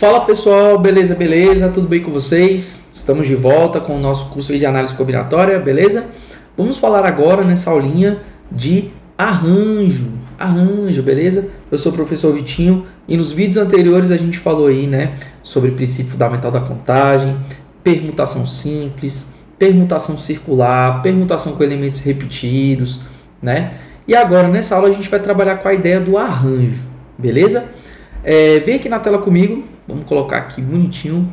Fala pessoal, beleza, beleza? Tudo bem com vocês? Estamos de volta com o nosso curso de análise combinatória, beleza? Vamos falar agora nessa aulinha de arranjo, beleza? Eu sou o professor Vitinho e nos vídeos anteriores a gente falou aí, né, sobre o princípio fundamental da contagem, permutação simples, permutação circular, permutação com elementos repetidos, né? E agora nessa aula a gente vai trabalhar com a ideia do arranjo, beleza? Vem aqui na tela comigo, vamos colocar aqui bonitinho,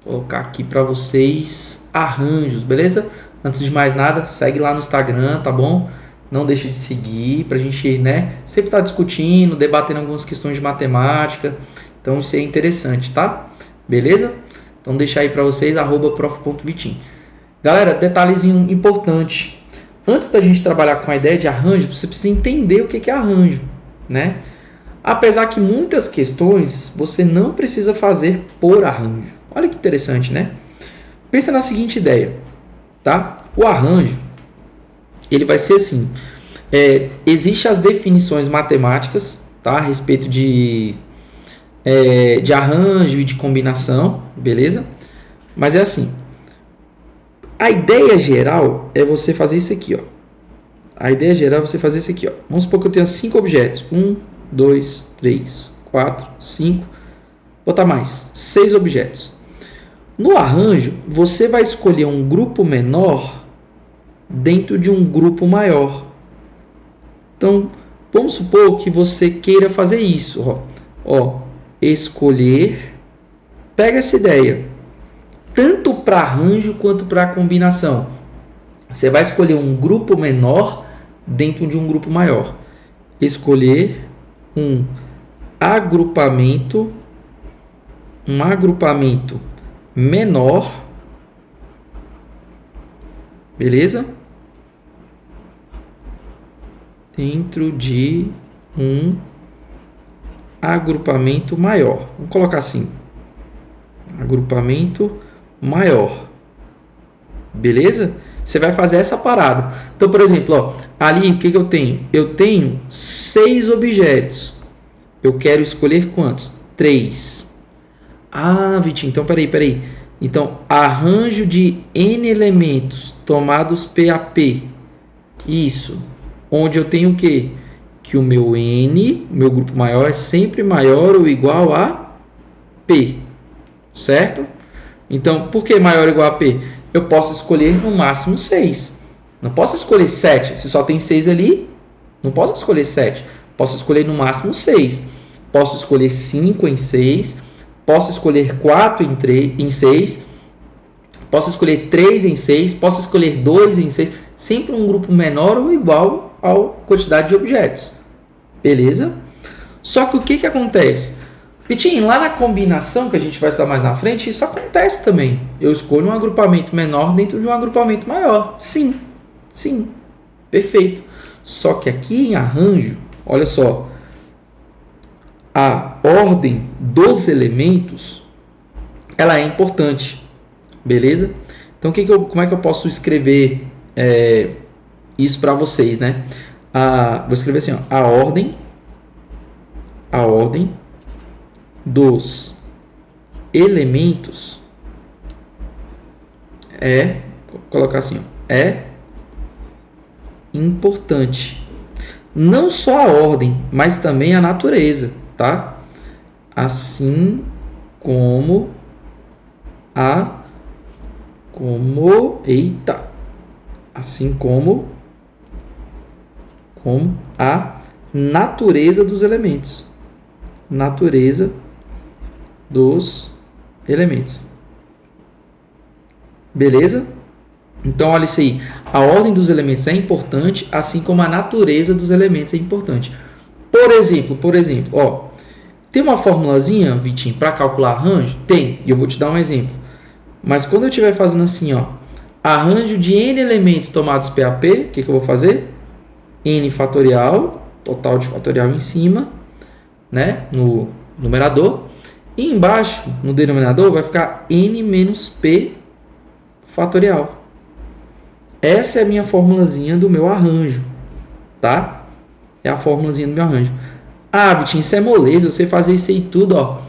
colocar aqui para vocês arranjos, beleza? Antes de mais nada, segue lá no Instagram, tá bom? Não deixe de seguir pra gente, né, sempre estar discutindo, debatendo algumas questões de matemática, então isso é interessante, tá? Beleza? Então deixa aí para vocês, @prof.vitinho. Galera, detalhezinho importante, antes da gente trabalhar com a ideia de arranjo, você precisa entender o que é arranjo, né? Apesar que muitas questões você não precisa fazer por arranjo. Olha que interessante, né? Pensa na seguinte ideia, tá? O arranjo, ele vai ser assim. Existem as definições matemáticas, tá? A respeito de arranjo e de combinação, beleza? Mas é assim. A ideia geral é você fazer isso aqui, ó. A ideia geral é você fazer isso aqui, ó. Vamos supor que eu tenha 5 objetos. 1, 2, 3, 4, 5, botar mais, 6 objetos. No arranjo, você vai escolher um grupo menor dentro de um grupo maior. Então, vamos supor que você queira fazer isso, ó, escolher, pega essa ideia, tanto para arranjo quanto para combinação. Você vai escolher um grupo menor dentro de um grupo maior. Escolher um agrupamento menor, beleza? Dentro de um agrupamento maior. Vamos colocar assim, agrupamento maior, beleza? Você vai fazer essa parada. Então, por exemplo, ó, ali o que eu tenho? Eu tenho 6 objetos. Eu quero escolher quantos? 3. Ah, Vitinho, então peraí. Então, arranjo de N elementos tomados PAP. Isso. Onde eu tenho o quê? Que o meu N, meu grupo maior, é sempre maior ou igual a P. Certo? Então, por que maior ou igual a P? Eu posso escolher no máximo 6. Não posso escolher 7. Se só tem 6 ali, não posso escolher 7. Posso escolher no máximo 6. Posso escolher 5 em 6. Posso escolher 4 em 6. Posso escolher 3 em 6. Posso escolher 2 em 6. Sempre um grupo menor ou igual à quantidade de objetos. Beleza? Só que o que acontece? Vitinho, lá na combinação que a gente vai estudar mais na frente, isso acontece também. Eu escolho um agrupamento menor dentro de um agrupamento maior. Sim. Perfeito. Só que aqui em arranjo, olha só, a ordem dos elementos, ela é importante. Beleza? Então, como é que eu posso escrever isso para vocês, né? Vou escrever assim, ó, a ordem dos elementos vou colocar assim, ó, é importante. Não só a ordem, mas também a natureza, tá? Assim como a natureza dos elementos. Natureza dos elementos. Beleza? Então, olha isso aí. A ordem dos elementos é importante, assim como a natureza dos elementos é importante. Por exemplo, ó, tem uma formulazinha, Vitinho, para calcular arranjo? Tem, e eu vou te dar um exemplo. Mas quando eu estiver fazendo assim, ó, arranjo de N elementos tomados PAP, o que eu vou fazer? N fatorial, total de fatorial em cima, né, no numerador. E embaixo, no denominador, vai ficar N menos P fatorial. Essa é a minha formulazinha do meu arranjo, tá? É a formulazinha do meu arranjo. Ah, Vitinho, isso é moleza, eu sei fazer isso aí tudo, ó.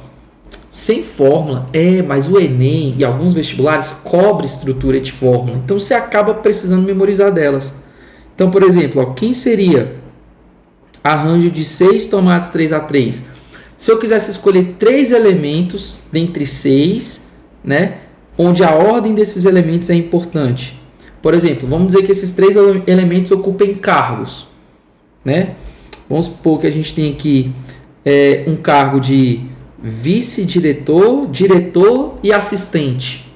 Sem fórmula. Mas o Enem e alguns vestibulares cobrem estrutura de fórmula. Então você acaba precisando memorizar delas. Então, por exemplo, ó, quem seria arranjo de 6 tomates 3x3? Se eu quisesse escolher 3 elementos dentre 6, né, onde a ordem desses elementos é importante. Por exemplo, vamos dizer que esses 3 elementos ocupem cargos, né? Vamos supor que a gente tem aqui um cargo de vice-diretor, diretor e assistente.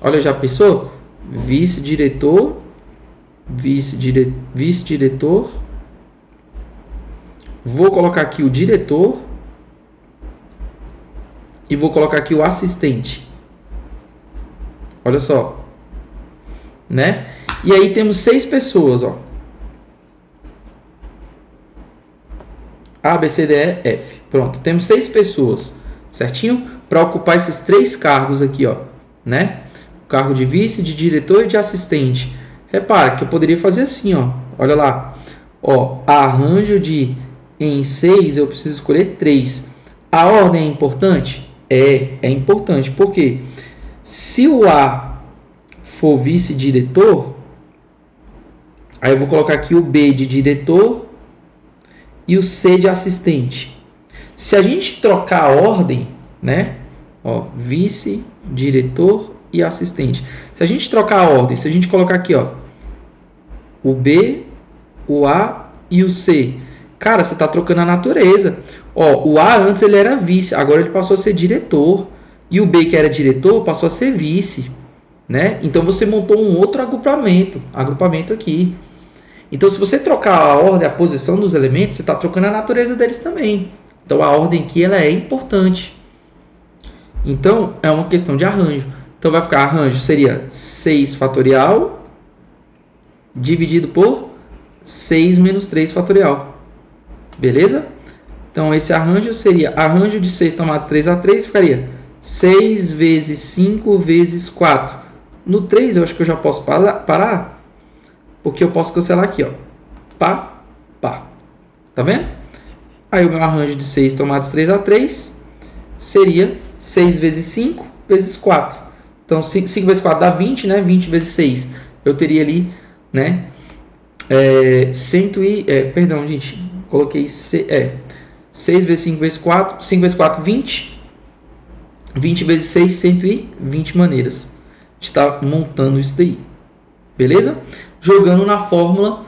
Olha, já pensou? Vice-diretor, vice-diretor. Vou colocar aqui o diretor e vou colocar aqui o assistente. Olha só, né? E aí temos 6 pessoas, ó. A, B, C, D, E, F. Pronto, temos 6 pessoas, certinho? Para ocupar esses 3 cargos aqui, ó, né? O cargo de vice, de diretor e de assistente. Repara que eu poderia fazer assim, ó. Olha lá. Ó, arranjo de em 6 eu preciso escolher 3. A ordem é importante? É importante. Por quê? Se o A for vice-diretor, aí eu vou colocar aqui o B de diretor e o C de assistente. Se a gente trocar a ordem, né? Ó, vice, diretor e assistente. Se a gente trocar a ordem, se a gente colocar aqui, ó, o B, o A e o C, cara, você está trocando a natureza. Ó, o A antes ele era vice, agora ele passou a ser diretor. E o B, que era diretor, passou a ser vice, né? Então você montou um outro agrupamento aqui. Então, se você trocar a ordem, a posição dos elementos, você está trocando a natureza deles também. Então, a ordem aqui ela é importante. Então, é uma questão de arranjo. Então, vai ficar arranjo seria 6 fatorial dividido por 6 menos 3 fatorial. Beleza? Então, esse arranjo seria arranjo de 6 tomates 3x3, ficaria 6 vezes 5 vezes 4. No 3, eu acho que eu já posso parar. Porque eu posso cancelar aqui, ó. Pá. Tá vendo? Aí o meu arranjo de 6 tomates 3x3 seria 6 vezes 5 vezes 4. Então, 5 vezes 4 dá 20, né? 20 vezes 6. Eu teria ali, né? Perdão, gente. Coloquei 6 vezes 5 vezes 4. 5 vezes 4, 20. 20 vezes 6, 120 maneiras. A gente está montando isso daí. Beleza? Jogando na fórmula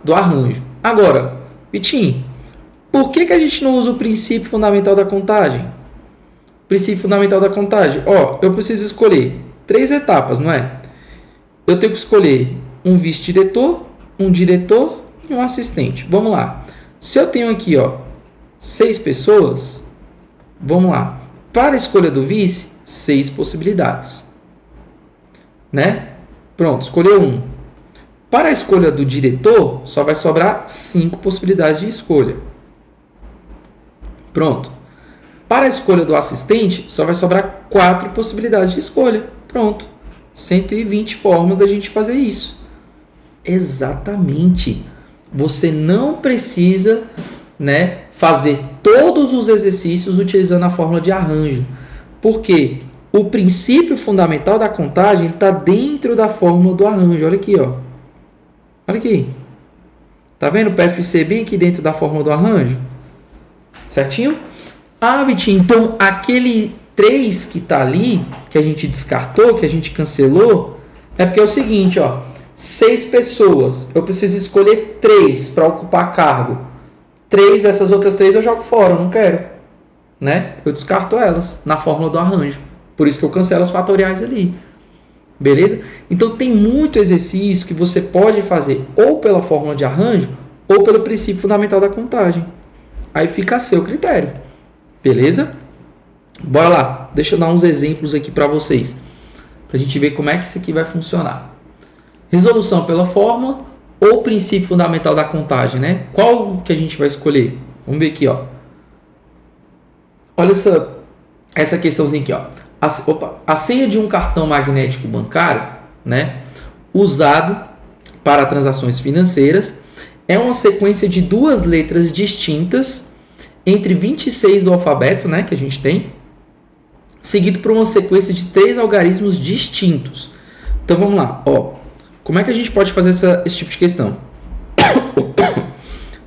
do arranjo. Agora, Vitinho, por que a gente não usa o princípio fundamental da contagem? Princípio fundamental da contagem. Ó, eu preciso escolher 3 etapas, não é? Eu tenho que escolher um vice-diretor, um diretor e um assistente. Vamos lá. Se eu tenho aqui, ó, 6 pessoas, vamos lá. Para a escolha do vice, 6 possibilidades. Né? Pronto, escolheu 1. Para a escolha do diretor, só vai sobrar 5 possibilidades de escolha. Pronto. Para a escolha do assistente, só vai sobrar 4 possibilidades de escolha. Pronto. 120 formas da gente fazer isso. Exatamente. Você não precisa, né, fazer todos os exercícios utilizando a fórmula de arranjo. Por quê? O princípio fundamental da contagem está dentro da fórmula do arranjo. Olha aqui, ó. Olha aqui. Tá vendo o PFC bem aqui dentro da fórmula do arranjo? Certinho? Ah, Vitinho, então aquele 3 que está ali, que a gente descartou, que a gente cancelou, é porque é o seguinte, ó. 6 pessoas. Eu preciso escolher 3 para ocupar cargo. 3, essas outras 3 eu jogo fora, eu não quero. Né? Eu descarto elas na fórmula do arranjo. Por isso que eu cancelo os fatoriais ali. Beleza? Então tem muito exercício que você pode fazer ou pela fórmula de arranjo ou pelo princípio fundamental da contagem. Aí fica a seu critério. Beleza? Bora lá. Deixa eu dar uns exemplos aqui para vocês. Para a gente ver como é que isso aqui vai funcionar. Resolução pela fórmula ou princípio fundamental da contagem, né? Qual que a gente vai escolher? Vamos ver aqui, ó. Olha essa questãozinha aqui, ó. A senha de um cartão magnético bancário, né, usado para transações financeiras, é uma sequência de 2 letras distintas entre 26 do alfabeto, né, que a gente tem, seguido por uma sequência de 3 algarismos distintos. Então vamos lá, ó. Como é que a gente pode fazer esse tipo de questão?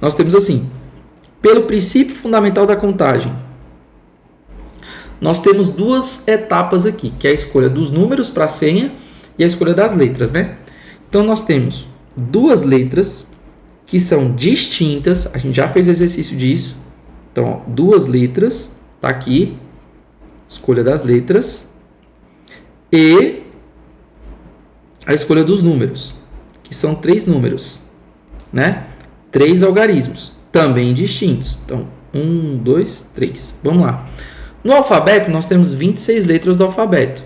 Nós temos assim, pelo princípio fundamental da contagem, nós temos 2 etapas aqui, que é a escolha dos números para a senha e a escolha das letras, né? Então nós temos 2 letras que são distintas, a gente já fez exercício disso. Então, ó, 2 letras, tá aqui, escolha das letras, e a escolha dos números, que são 3 números, né? 3 algarismos, também distintos. Então, 1, 2, 3. Vamos lá. No alfabeto, nós temos 26 letras do alfabeto.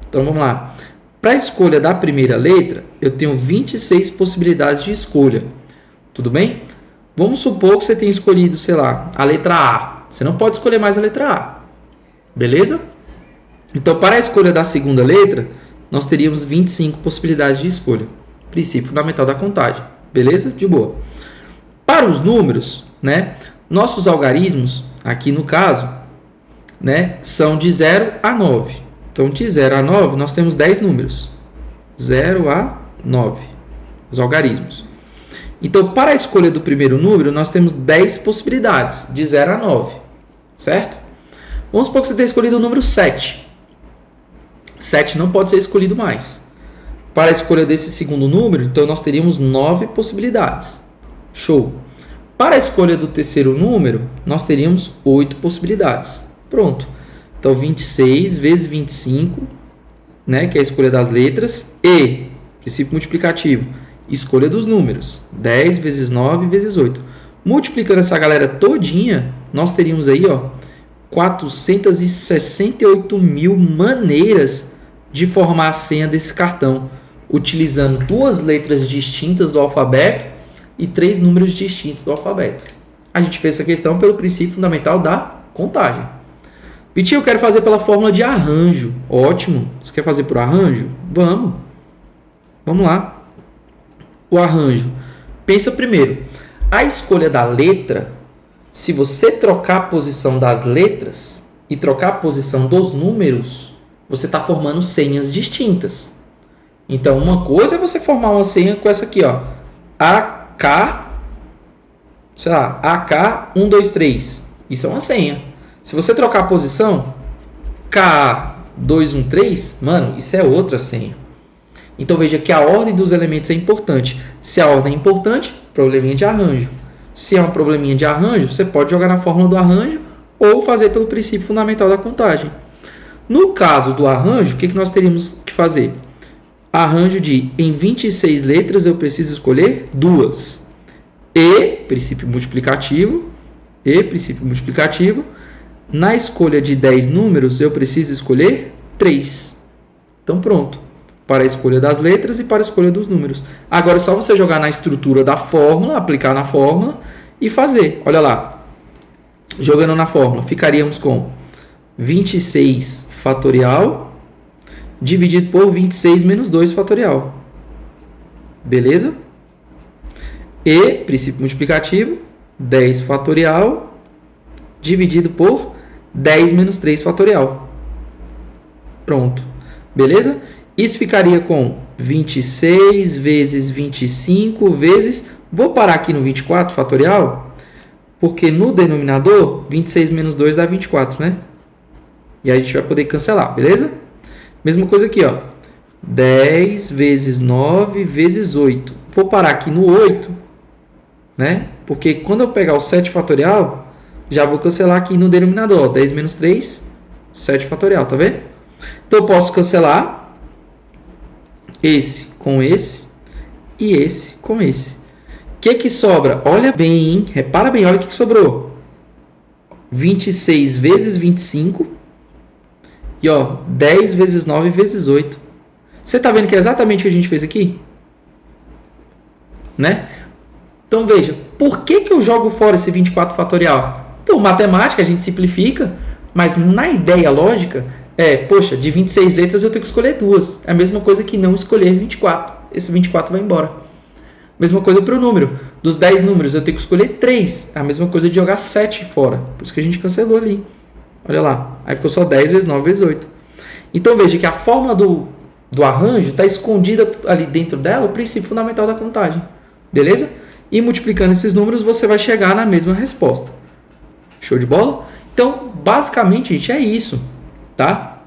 Então, vamos lá. Para a escolha da primeira letra, eu tenho 26 possibilidades de escolha. Tudo bem? Vamos supor que você tenha escolhido, sei lá, a letra A. Você não pode escolher mais a letra A. Beleza? Então, para a escolha da segunda letra, nós teríamos 25 possibilidades de escolha. Princípio fundamental da contagem. Beleza? De boa. Para os números, né, nossos algarismos, aqui no caso, né, são de 0 a 9. Então, de 0 a 9, nós temos 10 números. 0 a 9. Os algarismos. Então, para a escolha do primeiro número, nós temos 10 possibilidades, de 0 a 9. Certo? Vamos supor que você tenha escolhido o número 7. 7 não pode ser escolhido mais. Para a escolha desse segundo número, então, nós teríamos 9 possibilidades. Show! Para a escolha do terceiro número, nós teríamos 8 possibilidades. Pronto. Então, 26 vezes 25, né, que é a escolha das letras, e, princípio multiplicativo, escolha dos números, 10 vezes 9 vezes 8. Multiplicando essa galera todinha, nós teríamos aí, ó, 468 mil maneiras de formar a senha desse cartão, utilizando 2 letras distintas do alfabeto e 3 números distintos do alfabeto. A gente fez essa questão pelo princípio fundamental da contagem. Pitinho, eu quero fazer pela fórmula de arranjo. Ótimo. Você quer fazer por arranjo? Vamos. Vamos lá. O arranjo. Pensa primeiro. A escolha da letra, se você trocar a posição das letras e trocar a posição dos números, você está formando senhas distintas. Então, uma coisa é você formar uma senha com essa aqui, ó. AK, sei lá, AK123. Isso é uma senha. Se você trocar a posição, K213, mano, isso é outra senha. Então veja que a ordem dos elementos é importante. Se a ordem é importante, probleminha de arranjo. Se é um probleminha de arranjo, você pode jogar na fórmula do arranjo ou fazer pelo princípio fundamental da contagem. No caso do arranjo, o que nós teríamos que fazer? Arranjo de, em 26 letras, eu preciso escolher 2. Princípio multiplicativo, na escolha de 10 números, eu preciso escolher 3. Então, pronto. Para a escolha das letras e para a escolha dos números. Agora é só você jogar na estrutura da fórmula, aplicar na fórmula e fazer. Olha lá. Jogando na fórmula, ficaríamos com 26 fatorial dividido por 26 menos 2 fatorial. Beleza? E, princípio multiplicativo, 10 fatorial dividido por 10 menos 3 fatorial. Pronto. Beleza? Isso ficaria com 26 vezes 25 vezes... Vou parar aqui no 24 fatorial, porque no denominador, 26 menos 2 dá 24, né? E aí a gente vai poder cancelar, beleza? Mesma coisa aqui, ó. 10 vezes 9 vezes 8. Vou parar aqui no 8, né? Porque quando eu pegar o 7 fatorial, já vou cancelar aqui no denominador. Ó, 10 menos 3, 7 fatorial, tá vendo? Então eu posso cancelar esse com esse e esse com esse. O que sobra? Olha bem, hein? Repara bem, olha o que sobrou. 26 vezes 25 e ó, 10 vezes 9 vezes 8. Você está vendo que é exatamente o que a gente fez aqui? Né? Então veja, por que eu jogo fora esse 24 fatorial? Por matemática a gente simplifica, mas na ideia lógica poxa, de 26 letras eu tenho que escolher 2. É a mesma coisa que não escolher 24. Esse 24 vai embora. Mesma coisa para o número. Dos 10 números eu tenho que escolher 3. É a mesma coisa de jogar 7 fora. Por isso que a gente cancelou ali. Olha lá. Aí ficou só 10 vezes 9 vezes 8. Então veja que a fórmula do arranjo está escondida ali dentro dela o princípio fundamental da contagem. Beleza? E multiplicando esses números você vai chegar na mesma resposta. Show de bola? Então, basicamente, gente, é isso. Tá?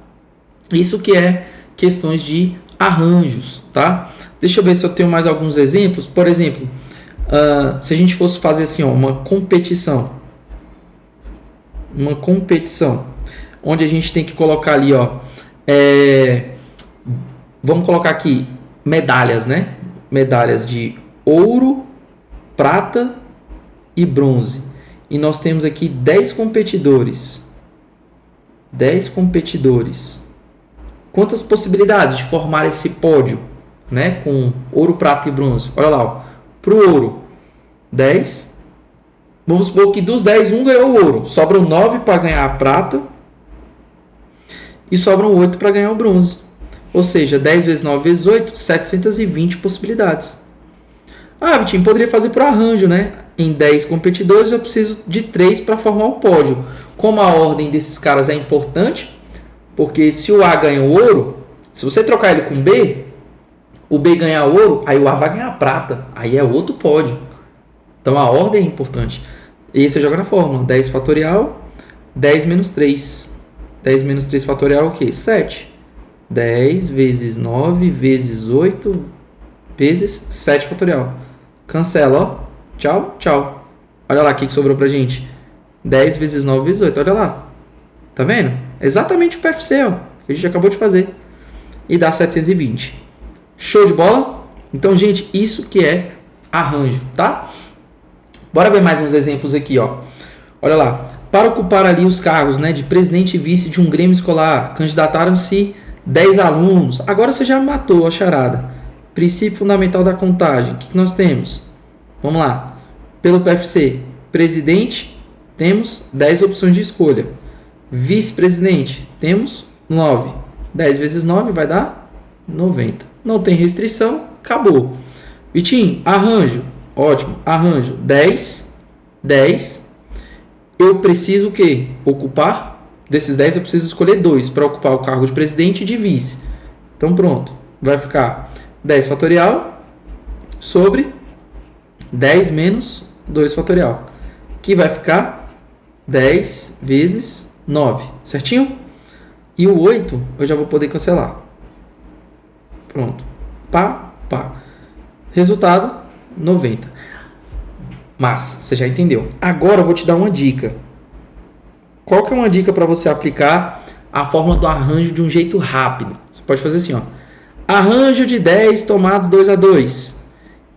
Isso que é questões de arranjos. Tá? Deixa eu ver se eu tenho mais alguns exemplos. Por exemplo, se a gente fosse fazer assim, ó, uma competição, onde a gente tem que colocar ali, ó, vamos colocar aqui medalhas, né? Medalhas de ouro, prata e bronze. E nós temos aqui 10 competidores. 10 competidores. Quantas possibilidades de formar esse pódio, né? Com ouro, prata e bronze. Olha lá, para o ouro, 10. Vamos supor que dos 10, um ganhou o ouro. Sobram 9 para ganhar a prata. E sobram 8 para ganhar o bronze. Ou seja, 10 vezes 9 vezes 8, 720 possibilidades. Ah, Vitinho, poderia fazer por arranjo, né? Em 10 competidores eu preciso de 3 para formar o pódio. Como a ordem desses caras é importante, porque se o A ganha o ouro, se você trocar ele com B, o B ganhar ouro, aí o A vai ganhar prata. Aí é outro pódio. Então a ordem é importante. E aí você joga na fórmula. 10 fatorial, 10 menos 3. 10 menos 3 fatorial é o quê? 7. 10 vezes 9 vezes 8 vezes 7 fatorial. Cancela, ó. Tchau, tchau. Olha lá o que sobrou pra gente. 10 vezes 9 vezes 8. Olha lá. Tá vendo? Exatamente o PFC, ó, que a gente acabou de fazer. E dá 720. Show de bola? Então, gente, isso que é arranjo, tá? Bora ver mais uns exemplos aqui, ó. Olha lá. Para ocupar ali os cargos, né, de presidente e vice de um grêmio escolar, candidataram-se 10 alunos. Agora você já matou a charada. Princípio fundamental da contagem. O que nós temos? Vamos lá. Pelo PFC, presidente, temos 10 opções de escolha. Vice-presidente, temos 9. 10 vezes 9 vai dar 90. Não tem restrição, acabou. Vitinho, arranjo. Ótimo, arranjo. 10. Eu preciso o quê? Ocupar. Desses 10 eu preciso escolher 2 para ocupar o cargo de presidente e de vice. Então pronto. Vai ficar 10 fatorial sobre 10 menos 2 fatorial. Que vai ficar 10 vezes 9. Certinho? E o 8 eu já vou poder cancelar. Pronto. Pá. Resultado, 90. Massa, você já entendeu. Agora eu vou te dar uma dica. Qual que é uma dica para você aplicar a fórmula do arranjo de um jeito rápido? Você pode fazer assim, ó. Arranjo de 10 tomados 2 a 2.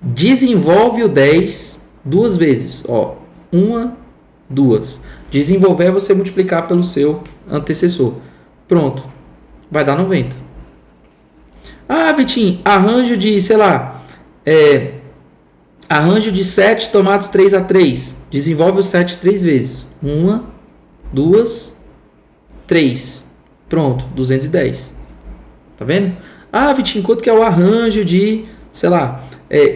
Desenvolve o 10 duas vezes. Ó, 1, 2. Desenvolver é você multiplicar pelo seu antecessor. Pronto. Vai dar 90. Ah, Vitinho, arranjo de, sei lá, arranjo de 7 tomados 3 a 3. Desenvolve o 7 3 vezes. 1, 2, 3. Pronto, 210. Tá vendo? Ah, Vitinho, quanto que é o arranjo de, sei lá,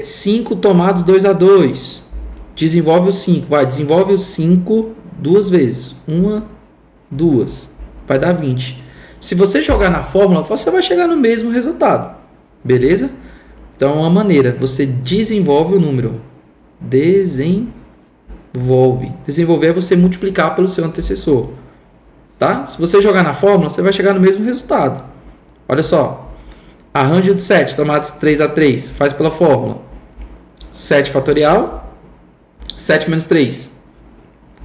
5 tomados 2 a 2? Desenvolve o 5. Vai, desenvolve o 5 duas vezes. 1, 2. Vai dar 20. Se você jogar na fórmula, você vai chegar no mesmo resultado. Beleza? Então, uma maneira, você desenvolve o número. Desenvolve. Desenvolver é você multiplicar pelo seu antecessor. Tá? Se você jogar na fórmula, você vai chegar no mesmo resultado. Olha só. Arranjo de 7 tomados 3 a 3. Faz pela fórmula. 7 fatorial. 7 menos 3.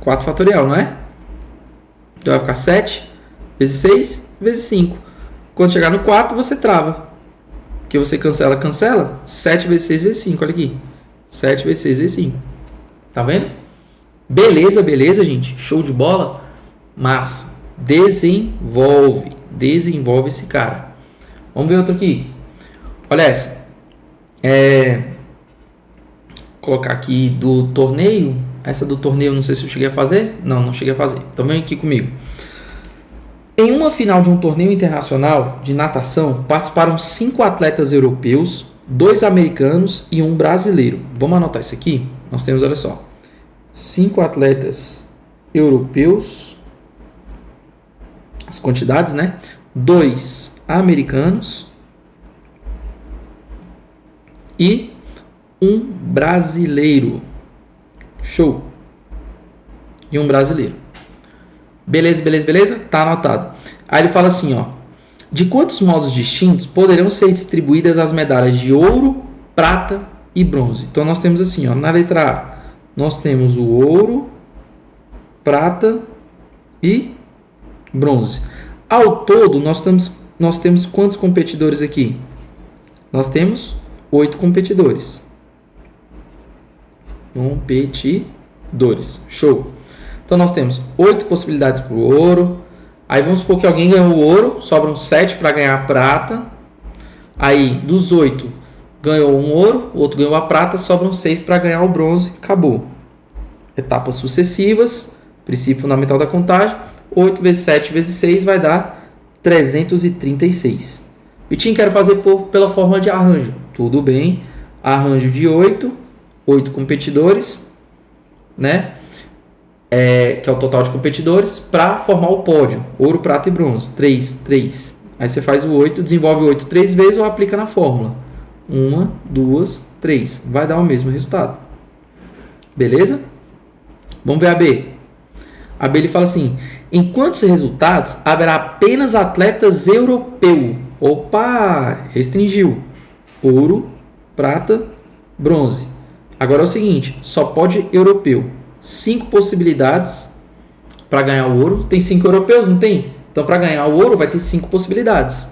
4 fatorial, não é? Então vai ficar 7 vezes 6 vezes 5. Quando chegar no 4, você trava. Que você cancela. 7 vezes 6 vezes 5. Olha aqui. 7 vezes 6 vezes 5. Tá vendo? Beleza, gente. Show de bola. Mas desenvolve esse cara. Vamos ver outro aqui. Olha essa. Colocar aqui do torneio. Essa do torneio, não sei se eu cheguei a fazer. Não cheguei a fazer. Então vem aqui comigo. Em uma final de um torneio internacional de natação, participaram 5 atletas europeus, 2 americanos e 1 brasileiro. Vamos anotar isso aqui? Nós temos, olha só, 5 atletas europeus, as quantidades, né? 2 americanos e 1 brasileiro. Show. E 1 brasileiro. Beleza, beleza, beleza? Tá anotado. Aí ele fala assim, ó. De quantos modos distintos poderão ser distribuídas as medalhas de ouro, prata e bronze? Então nós temos assim, ó, na letra A, nós temos o ouro, prata e bronze. Ao todo, nós temos quantos competidores aqui? Nós temos 8 competidores. Competidores. Show. Então nós temos 8 possibilidades para o ouro. Aí vamos supor que alguém ganhou o ouro, sobram 7 para ganhar a prata. Aí dos 8 ganhou um ouro, o outro ganhou a prata, sobram 6 para ganhar o bronze. Acabou. Etapas sucessivas, princípio fundamental da contagem. 8 vezes 7 vezes 6 vai dar 336. Vitinho, quero fazer pela fórmula de arranjo. Tudo bem. Arranjo de 8 competidores, né? Que é o total de competidores, para formar o pódio. Ouro, prata e bronze. 3, 3. Aí você faz o 8, desenvolve o 8 3 vezes ou aplica na fórmula. 1, 2, 3. Vai dar o mesmo resultado. Beleza? Vamos ver a B. A B ele fala assim: em quantos resultados haverá apenas atletas europeus? Opa! Restringiu. Ouro, prata, bronze. Agora é o seguinte, só pode europeu. 5 possibilidades para ganhar o ouro. Tem 5 europeus, não tem? Então, para ganhar o ouro, vai ter 5 possibilidades.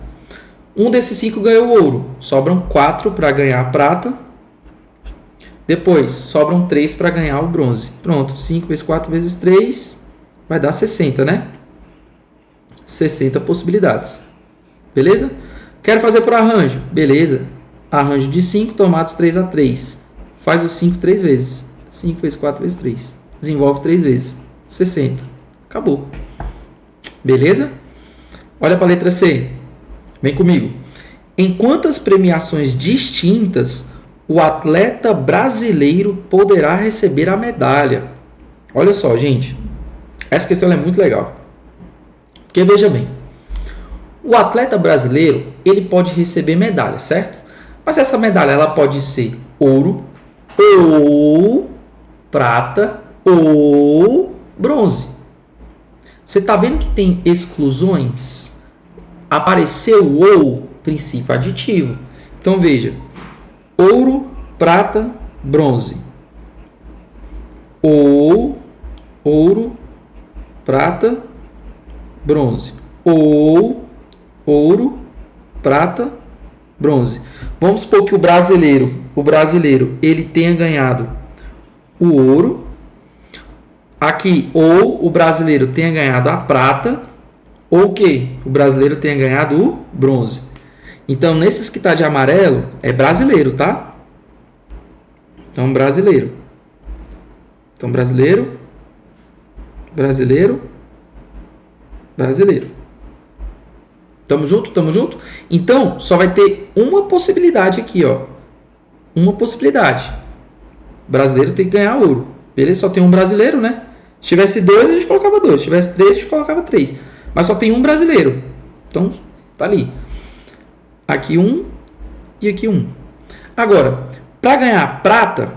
Um desses 5 ganhou o ouro. Sobram 4 para ganhar a prata. Depois, sobram 3 para ganhar o bronze. Pronto, 5 vezes 4 vezes 3 vai dar 60, né? 60 possibilidades. Beleza? Quero fazer por arranjo. Beleza. Arranjo de 5 tomados 3 a 3. Faz os 5 3 vezes. 5 vezes 4 vezes 3. Desenvolve 3 vezes. 60. Acabou. Beleza? Olha para a letra C. Vem comigo. Em quantas premiações distintas o atleta brasileiro poderá receber a medalha? Olha só, gente. Essa questão é muito legal. Porque veja bem. O atleta brasileiro, ele pode receber medalha, certo? Mas essa medalha ela pode ser ouro, ou prata, ou bronze. Você está vendo que tem exclusões? Apareceu o ou, princípio aditivo. Então veja, ouro, prata, bronze. Ou, ouro, prata, bronze. Ou, ouro, prata, bronze. Vamos supor que o brasileiro, ele tenha ganhado o ouro. Aqui, ou o brasileiro tenha ganhado a prata, ou o que? O brasileiro tenha ganhado o bronze. Então, nesses que está de amarelo, é brasileiro, tá? Então, brasileiro. Então, brasileiro. Tamo junto? Tamo junto? Então, só vai ter uma possibilidade aqui, ó. Uma possibilidade. O brasileiro tem que ganhar ouro. Beleza? Só tem um brasileiro, né? Se tivesse 2, a gente colocava 2. Se tivesse 3, a gente colocava 3. Mas só tem um brasileiro. Então, tá ali. Aqui 1 e aqui 1. Agora, para ganhar prata,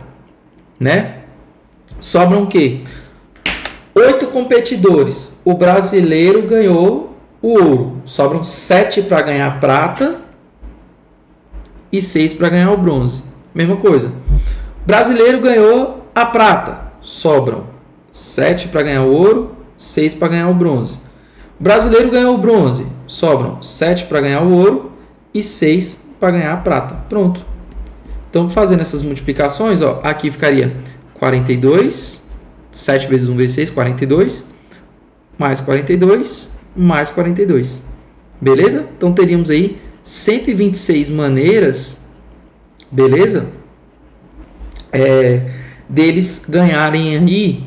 né? Sobram o quê? 8 competidores. O brasileiro ganhou o ouro. Sobram 7 para ganhar prata e 6 para ganhar o bronze. Mesma coisa. O brasileiro ganhou a prata. Sobram 7 para ganhar o ouro, 6 para ganhar o bronze. O brasileiro ganhou o bronze. Sobram 7 para ganhar o ouro e 6 para ganhar a prata. Pronto. Então, fazendo essas multiplicações, ó, aqui ficaria 42. 7 vezes 1 vezes 6, 42. Mais 42, mais 42. Beleza? Então, teríamos aí 126 maneiras, beleza? Deles ganharem aí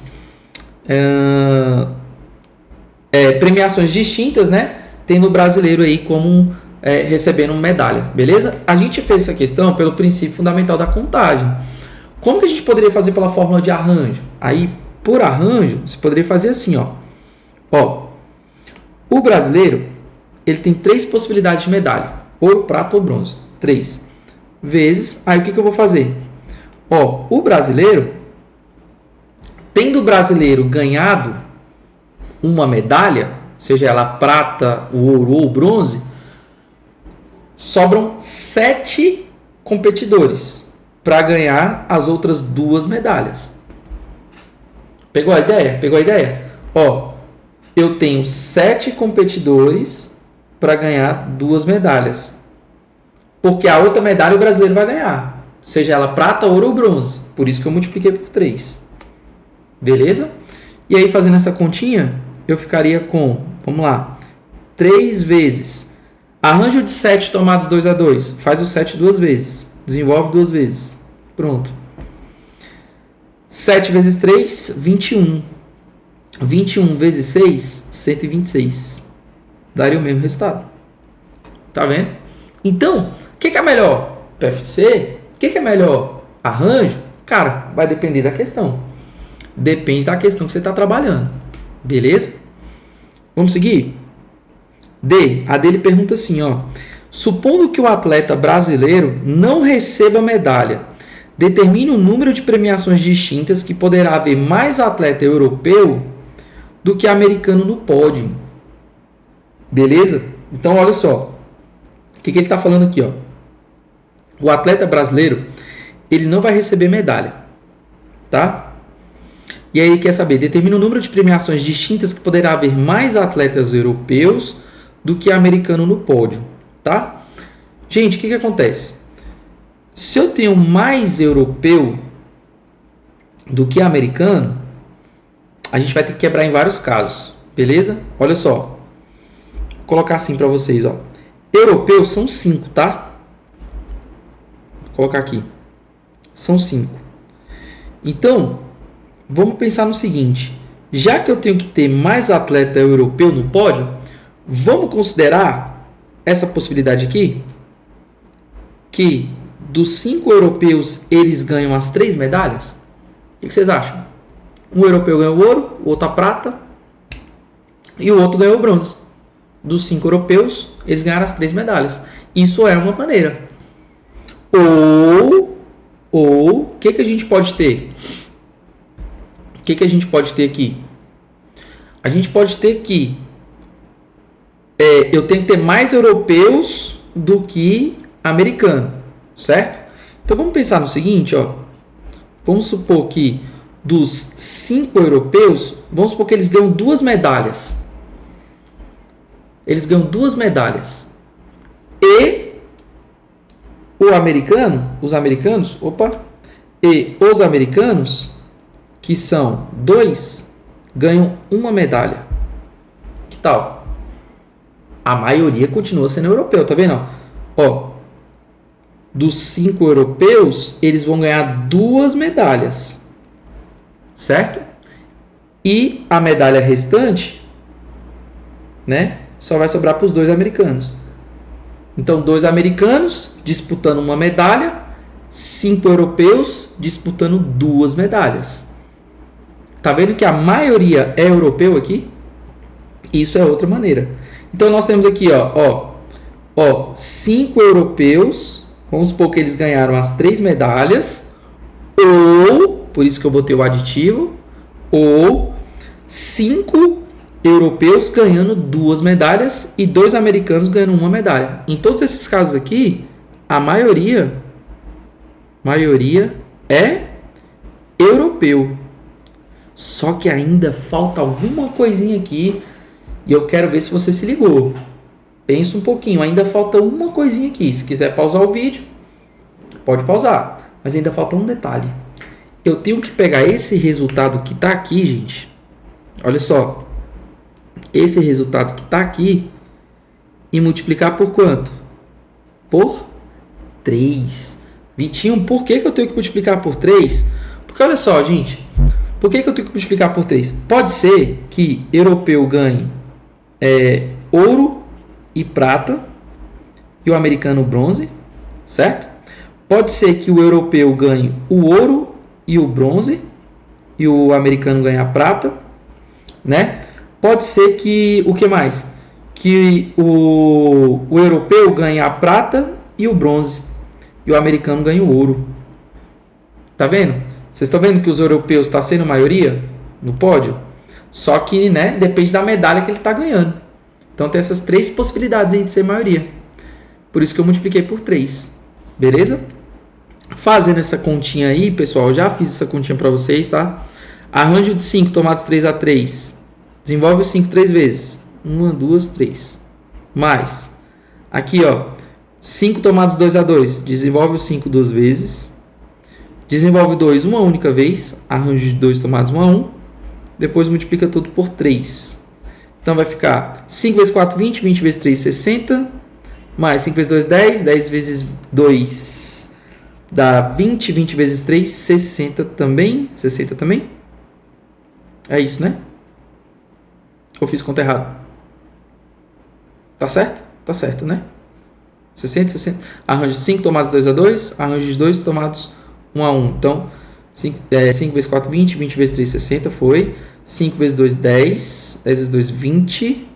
premiações distintas, né? Tendo o brasileiro aí como recebendo medalha, beleza? A gente fez essa questão pelo princípio fundamental da contagem. Como que a gente poderia fazer pela fórmula de arranjo? Aí, por arranjo, você poderia fazer assim, ó. O brasileiro, ele tem 3 possibilidades de medalha. Ouro, prata ou bronze. 3 vezes. Aí o que eu vou fazer? Ó, o brasileiro, tendo o brasileiro ganhado uma medalha, seja ela prata, ouro ou bronze, sobram 7 competidores para ganhar as outras 2 medalhas. Pegou a ideia? Pegou a ideia? Ó, eu tenho 7 competidores para ganhar 2 medalhas. Porque a outra medalha o brasileiro vai ganhar. Seja ela prata, ouro ou bronze. Por isso que eu multipliquei por 3. Beleza? E aí, fazendo essa continha, eu ficaria com, vamos lá, 3 vezes. Arranjo de 7 tomados 2 a 2. Faz o 7 2 vezes. Desenvolve 2 vezes. Pronto. 7 vezes 3, 21. 21 vezes 6, 126. Daria o mesmo resultado. Tá vendo? Então, o que é melhor? PFC? O que é melhor? Arranjo? Cara, vai depender da questão. Depende da questão que você está trabalhando. Beleza? Vamos seguir? D. A dele pergunta assim, ó. Supondo que o atleta brasileiro não receba medalha, determine o número de premiações distintas que poderá haver mais atleta europeu do que americano no pódio. Beleza? Então, olha só. O que ele está falando aqui, ó? O atleta brasileiro, ele não vai receber medalha. Tá? E aí, quer saber? Determina o número de premiações distintas que poderá haver mais atletas europeus do que americano no pódio. Tá? Gente, o que acontece? Se eu tenho mais europeu do que americano, a gente vai ter que quebrar em vários casos. Beleza? Olha só. Vou colocar assim para vocês, ó. Europeus são 5, tá? Vou colocar aqui. São 5. Então, vamos pensar no seguinte. Já que eu tenho que ter mais atleta europeu no pódio, vamos considerar essa possibilidade aqui? Que dos 5 europeus, eles ganham as 3 medalhas? O que vocês acham? Um europeu ganhou ouro, o outro a prata e o outro ganhou o bronze. Dos 5 europeus, eles ganharam as 3 medalhas. Isso é uma maneira. Ou o que a gente pode ter? O que a gente pode ter aqui? A gente pode ter que eu tenho que ter mais europeus do que americano, certo? Então vamos pensar no seguinte, ó. Vamos supor que dos 5 europeus, vamos supor que eles ganham 2 medalhas. Eles ganham 2 medalhas. E os americanos, que são 2, ganham 1 medalha. Que tal? A maioria continua sendo europeu, tá vendo? Ó, dos 5 europeus, eles vão ganhar 2 medalhas. Certo? E a medalha restante, né, só vai sobrar para os 2 americanos. Então, 2 americanos disputando uma medalha, 5 europeus disputando 2 medalhas. Tá vendo que a maioria é europeu aqui? Isso é outra maneira. Então, nós temos aqui, ó, 5 europeus, vamos supor que eles ganharam as 3 medalhas, ou, por isso que eu botei o aditivo, ou 5 europeus ganhando 2 medalhas e 2 americanos ganhando 1 medalha. Em todos esses casos aqui, a maioria é europeu. Só que ainda falta alguma coisinha aqui e eu quero ver se você se ligou. Pensa um pouquinho, ainda falta uma coisinha aqui. Se quiser pausar o vídeo, pode pausar. Mas ainda falta um detalhe. Eu tenho que pegar esse resultado que está aqui, gente. Olha só. Esse resultado que está aqui e multiplicar por quanto? Por 3. Vitinho, por que eu tenho que multiplicar por 3? Porque olha só, gente. Por que eu tenho que multiplicar por 3? Pode ser que europeu ganhe ouro e prata e o americano bronze, certo? Pode ser que o europeu ganhe o ouro e o bronze e o americano ganhe a prata, né? Pode ser que, o que mais? que o europeu ganha a prata e o bronze, e o americano ganha o ouro. Tá vendo? Vocês estão vendo que os europeus estão sendo maioria no pódio? Só que, né, depende da medalha que ele está ganhando. Então tem essas 3 possibilidades aí de ser maioria. Por isso que eu multipliquei por 3. Beleza? Fazendo essa continha aí, pessoal, eu já fiz essa continha para vocês, tá? Arranjo de 5 tomados 3x3. Desenvolve o 5 3 vezes. 1, 2, 3. Mais. Aqui, ó. 5 tomados 2x2. Desenvolve o 5 2 vezes. Desenvolve o 2 uma única vez. Arranjo de 2 tomados 1 a 1. Depois multiplica tudo por 3. Então vai ficar 5 vezes 4, 20. 20 vezes 3, 60. Mais 5 vezes 2, 10. 10 vezes 2 dá 20. 20 vezes 3, 60 também. 60 também. É isso, né? Ou fiz conta errada? Tá certo? Tá certo, né? 60, 60. Arranjo de 5 tomados 2x2. Arranjo de 2 tomados 1 a 1. Então, 5 vezes 4, 20. 20 vezes 3, 60. Foi. 5 vezes 2, 10. 10 vezes 2, 20.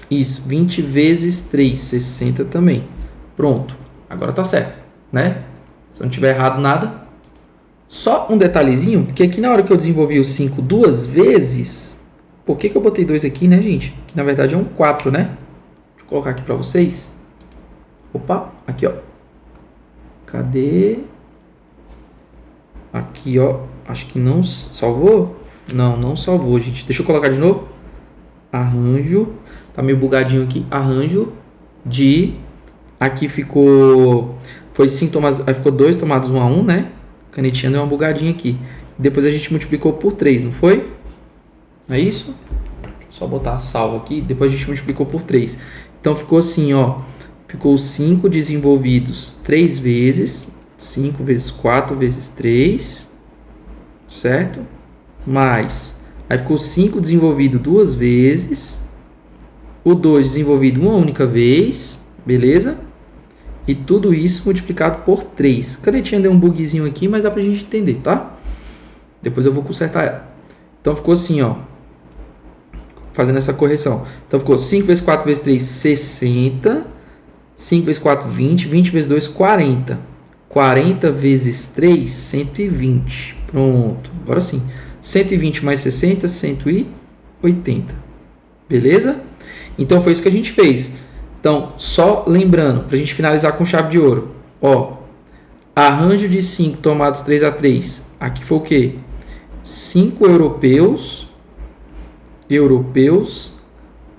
Isso. 20 vezes 3, 60 também. Pronto. Agora tá certo, né? Se eu não tiver errado nada. Só um detalhezinho. Porque aqui na hora que eu desenvolvi o 5 duas vezes... Por que eu botei 2 aqui, né, gente? Que na verdade é um 4, né? Deixa eu colocar aqui pra vocês. Opa, aqui, ó. Cadê? Aqui, ó. Acho que não salvou. Não, não salvou, gente. Deixa eu colocar de novo. Arranjo. Tá meio bugadinho aqui. Arranjo de... Aqui ficou... Foi 5 tomados... Aí ficou 2 tomados 1 a 1, né? Canetinha deu uma bugadinha aqui. Depois a gente multiplicou por 3, não foi? Não é isso? Deixa eu só botar salvo aqui. Depois a gente multiplicou por 3. Então ficou assim, ó. Ficou 5 desenvolvidos 3 vezes. 5 vezes 4 vezes 3. Certo? Mais. Aí ficou 5 desenvolvido 2 vezes. O 2 desenvolvido uma única vez. Beleza? E tudo isso multiplicado por 3. A canetinha deu um bugzinho aqui, mas dá pra gente entender, tá? Depois eu vou consertar ela. Então ficou assim, ó. Fazendo essa correção. Então ficou 5 vezes 4 vezes 3, 60. 5 vezes 4, 20. 20 vezes 2, 40. 40 vezes 3, 120. Pronto. Agora sim. 120 mais 60, 180. Beleza? Então foi isso que a gente fez. Então, só lembrando, para a gente finalizar com chave de ouro. Ó, arranjo de 5 tomados 3x3. Aqui foi o quê? 5 europeus,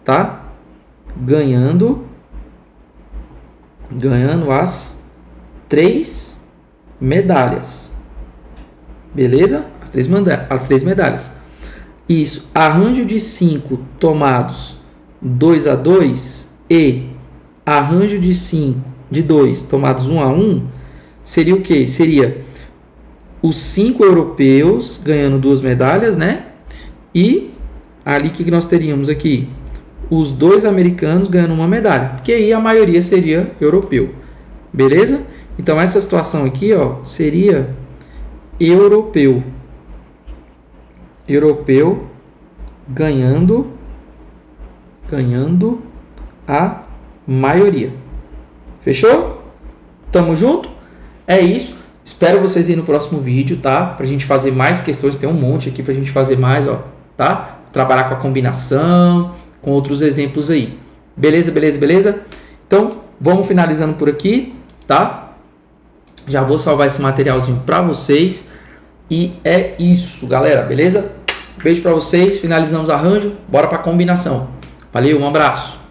tá? Ganhando as 3 medalhas. Beleza? As 3 medalhas. Isso. Arranjo de 5 tomados 2x2 e arranjo de 2 tomados 1 a 1 seria o quê? Seria os 5 europeus ganhando 2 medalhas, né? E ali que nós teríamos aqui? Os 2 americanos ganhando uma medalha, porque aí a maioria seria europeu. Beleza? Então essa situação aqui, ó, seria europeu ganhando a maioria. Fechou? Tamo junto? É isso. Espero vocês aí no próximo vídeo, tá? Pra gente fazer mais questões. Tem um monte aqui pra gente fazer mais, ó. Tá? Trabalhar com a combinação, com outros exemplos aí. Beleza, beleza, beleza? Então, vamos finalizando por aqui, tá? Já vou salvar esse materialzinho pra vocês. E é isso, galera. Beleza? Beijo pra vocês. Finalizamos o arranjo. Bora pra combinação. Valeu, um abraço.